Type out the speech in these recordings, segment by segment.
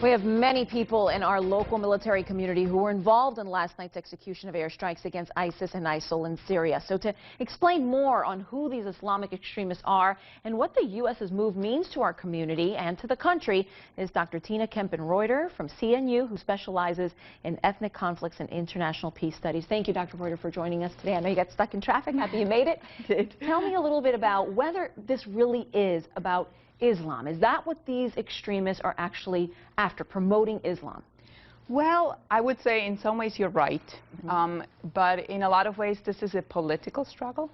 We have many people in our local military community who were involved in last night's execution of airstrikes against ISIS and ISIL in Syria. So to explain more on who these Islamic extremists are and what the U.S.'s move means to our community and to the country is Dr. Kempin Reuter from CNU, who specializes in ethnic conflicts and international peace studies. Thank you, Dr. Reuter, for joining us today. I know you got stuck in traffic. Happy you made it. Tell me a little bit about whether this really is about Islam. Is that what these extremists are actually after, promoting Islam? Well, I would say in some ways you're right, but in a lot of ways this is a political struggle.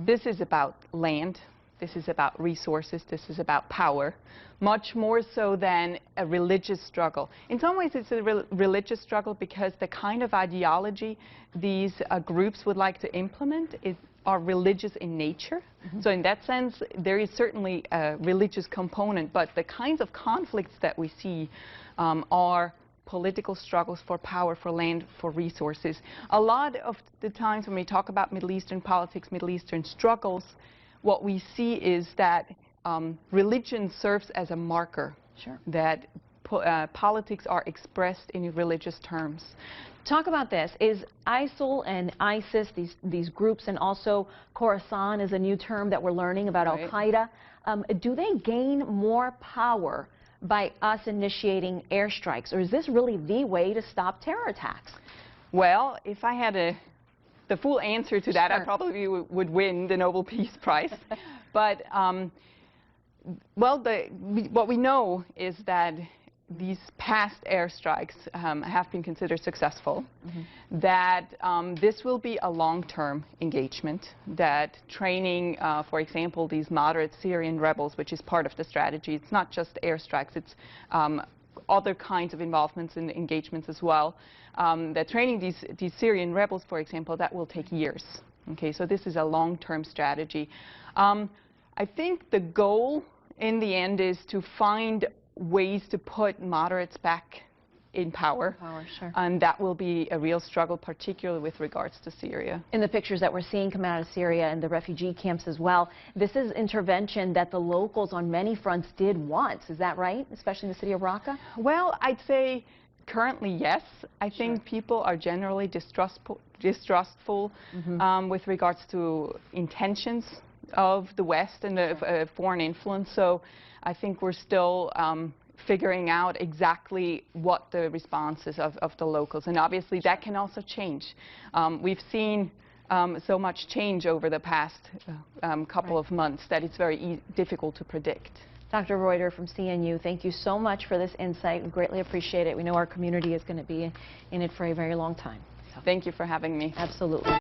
This is about land, this is about resources, this is about power, much more so than a religious struggle. In some ways it's a religious struggle because the kind of ideology these groups would like to implement are religious in nature. So in that sense, there is certainly a religious component, but the kinds of conflicts that we see are political struggles for power, for land, for resources. A lot of the times when we talk about Middle Eastern politics, Middle Eastern struggles, what we see is that religion serves as a marker that politics are expressed in religious terms. Talk about this. Is ISIL and ISIS, these groups, and also Khorasan is a new term that we're learning about Al-Qaeda, do they gain more power by us initiating airstrikes, or is this really the way to stop terror attacks? Well, if I had the full answer to that, I probably would win the Nobel Peace Prize. But, well, what we know is that these past airstrikes have been considered successful, that this will be a long-term engagement, that training, for example, these moderate Syrian rebels, which is part of the strategy, it's not just airstrikes, it's other kinds of involvements and engagements as well, that training these Syrian rebels, for example, that will take years. Okay, so this is a long-term strategy. I think the goal in the end is to find ways to put moderates back in power, and that will be a real struggle, particularly with regards to Syria. In the pictures that we're seeing come out of Syria and the refugee camps as well, this is intervention that the locals on many fronts did want. Is that right, especially in the city of Raqqa? Well, I'd say currently yes. I think people are generally distrustful with regards to intentions of the West and the foreign influence. So I think we're still figuring out exactly what the response is of the locals. And obviously that can also change. We've seen so much change over the past couple of months that it's very difficult to predict. Dr. Reuter from CNU, thank you so much for this insight. We greatly appreciate it. We know our community is going to be in it for a very long time. Thank you for having me. Absolutely.